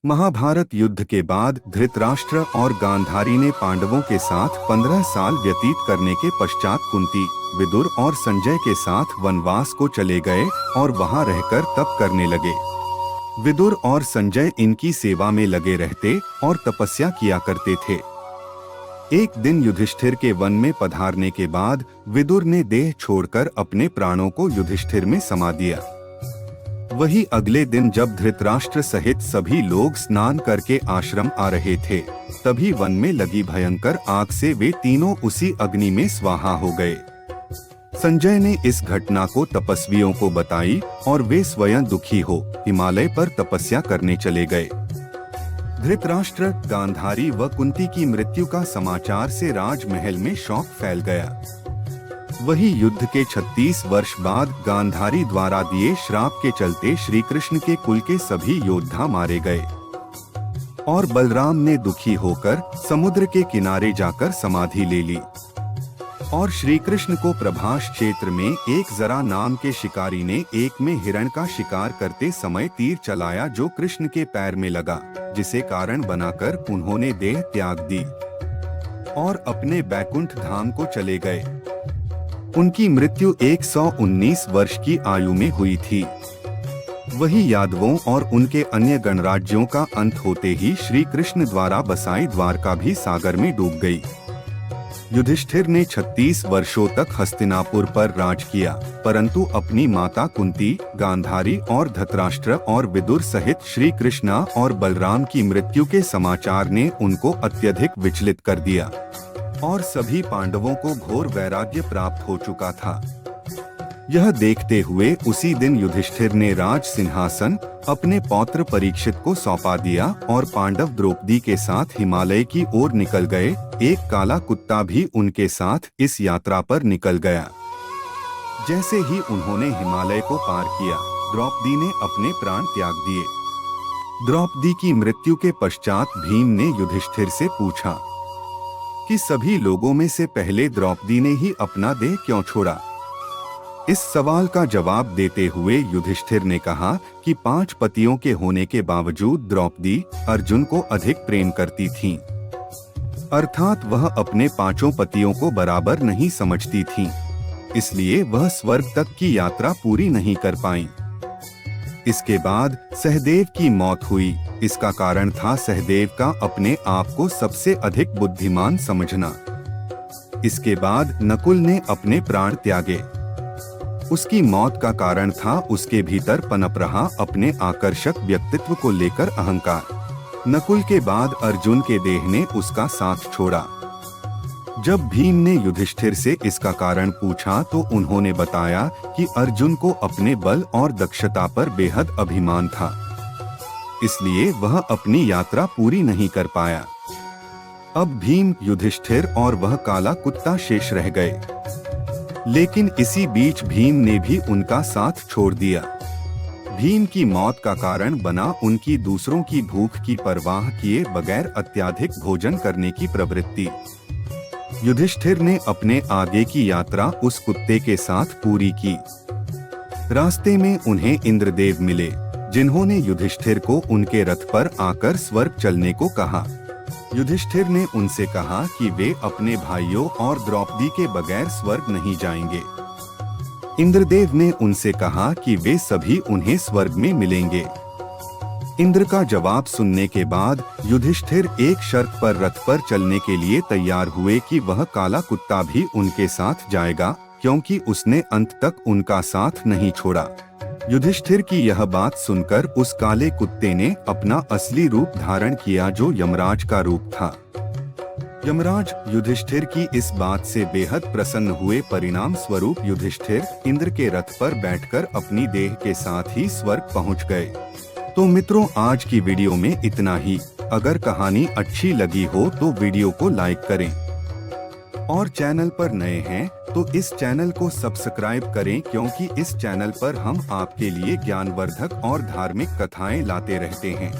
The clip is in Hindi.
महाभारत युद्ध के बाद धृतराष्ट्र और गांधारी ने पांडवों के साथ 15 साल व्यतीत करने के पश्चात कुंती, विदुर और संजय के साथ वनवास को चले गए और वहां रहकर तप करने लगे। विदुर और संजय इनकी सेवा में लगे रहते और तपस्या किया करते थे। एक दिन युधिष्ठिर के वन में पधारने के बाद विदुर ने देह छोड़कर अपने प्राणों को युधिष्ठिर में समा दिया। वही अगले दिन जब धृतराष्ट्र सहित सभी लोग स्नान करके आश्रम आ रहे थे, तभी वन में लगी भयंकर आग से वे तीनों उसी अग्नि में स्वाहा हो गए। संजय ने इस घटना को तपस्वियों को बताई और वे स्वयं दुखी हो हिमालय पर तपस्या करने चले गए। धृतराष्ट्र, गांधारी व कुंती की मृत्यु का समाचार से राजमहल में शोक फैल गया। वही युद्ध के 36 वर्ष बाद गांधारी द्वारा दिए श्राप के चलते श्री कृष्ण के कुल के सभी योद्धा मारे गए और बलराम ने दुखी होकर समुद्र के किनारे जाकर समाधि ले ली। और श्री कृष्ण को प्रभास क्षेत्र में एक जरा नाम के शिकारी ने एक में हिरण का शिकार करते समय तीर चलाया जो कृष्ण के पैर में लगा, जिसे कारण बनाकर उन्होंने देह त्याग दी और अपने बैकुंठ धाम को चले गए। उनकी मृत्यु 119 वर्ष की आयु में हुई थी। वही यादवों और उनके अन्य गणराज्यों का अंत होते ही श्री कृष्ण द्वारा बसाई द्वारका भी सागर में डूब गई। युधिष्ठिर ने 36 वर्षों तक हस्तिनापुर पर राज किया, परंतु अपनी माता कुंती, गांधारी और धृतराष्ट्र और विदुर सहित श्री कृष्णा और बलराम की मृत्यु के समाचार ने उनको अत्यधिक विचलित कर दिया और सभी पांडवों को घोर वैराग्य प्राप्त हो चुका था। यह देखते हुए उसी दिन युधिष्ठिर ने राज सिंहासन अपने पौत्र परीक्षित को सौंपा दिया और पांडव द्रौपदी के साथ हिमालय की ओर निकल गए। एक काला कुत्ता भी उनके साथ इस यात्रा पर निकल गया। जैसे ही उन्होंने हिमालय को पार किया, द्रौपदी ने अपने प्राण त्याग दिए। द्रौपदी की मृत्यु के पश्चात भीम ने युधिष्ठिर से पूछा कि सभी लोगों में से पहले द्रौपदी ने ही अपना देह क्यों छोड़ा। इस सवाल का जवाब देते हुए युधिष्ठिर ने कहा कि 5 पतियों के होने के बावजूद द्रौपदी अर्जुन को अधिक प्रेम करती थीं। अर्थात वह अपने 5 पतियों को बराबर नहीं समझती थीं, इसलिए वह स्वर्ग तक की यात्रा पूरी नहीं कर पाईं। इसके बाद सहदेव की मौत हुई। इसका कारण था सहदेव का अपने आप को सबसे अधिक बुद्धिमान समझना। इसके बाद नकुल ने अपने प्राण त्यागे। उसकी मौत का कारण था उसके भीतर पनप रहा अपने आकर्षक व्यक्तित्व को लेकर अहंकार। नकुल के बाद अर्जुन के देह ने उसका साथ छोड़ा। जब भीम ने युधिष्ठिर से इसका कारण पूछा तो उन्होंने बताया कि अर्जुन को अपने बल और दक्षता पर बेहद अभिमान था, इसलिए वह अपनी यात्रा पूरी नहीं कर पाया। अब भीम, युधिष्ठिर और वह काला कुत्ता शेष रह गए, लेकिन इसी बीच भीम ने भी उनका साथ छोड़ दिया। भीम की मौत का कारण बना उनकी दूसरों की भूख की परवाह किए बगैर अत्यधिक भोजन करने की प्रवृत्ति। युधिष्ठिर ने अपने आगे की यात्रा उस कुत्ते के साथ पूरी की। रास्ते में उन्हें इंद्रदेव मिले, जिन्होंने युधिष्ठिर को उनके रथ पर आकर स्वर्ग चलने को कहा। युधिष्ठिर ने उनसे कहा कि वे अपने भाइयों और द्रौपदी के बगैर स्वर्ग नहीं जाएंगे। इंद्रदेव ने उनसे कहा कि वे सभी उन्हें स्वर्ग में मिलेंगे। इंद्र का जवाब सुनने के बाद युधिष्ठिर एक शर्त पर रथ पर चलने के लिए तैयार हुए कि वह काला कुत्ता भी उनके साथ जाएगा, क्योंकि उसने अंत तक उनका साथ नहीं छोड़ा। युधिष्ठिर की यह बात सुनकर उस काले कुत्ते ने अपना असली रूप धारण किया, जो यमराज का रूप था। यमराज युधिष्ठिर की इस बात से बेहद प्रसन्न हुए। परिणाम स्वरूप युधिष्ठिर इंद्र के रथ पर बैठकर अपनी देह के साथ ही स्वर्ग पहुंच गए। तो मित्रों, आज की वीडियो में इतना ही। अगर कहानी अच्छी लगी हो तो वीडियो को लाइक करें और चैनल पर नए हैं तो इस चैनल को सब्सक्राइब करें, क्योंकि इस चैनल पर हम आपके लिए ज्ञानवर्धक और धार्मिक कथाएं लाते रहते हैं।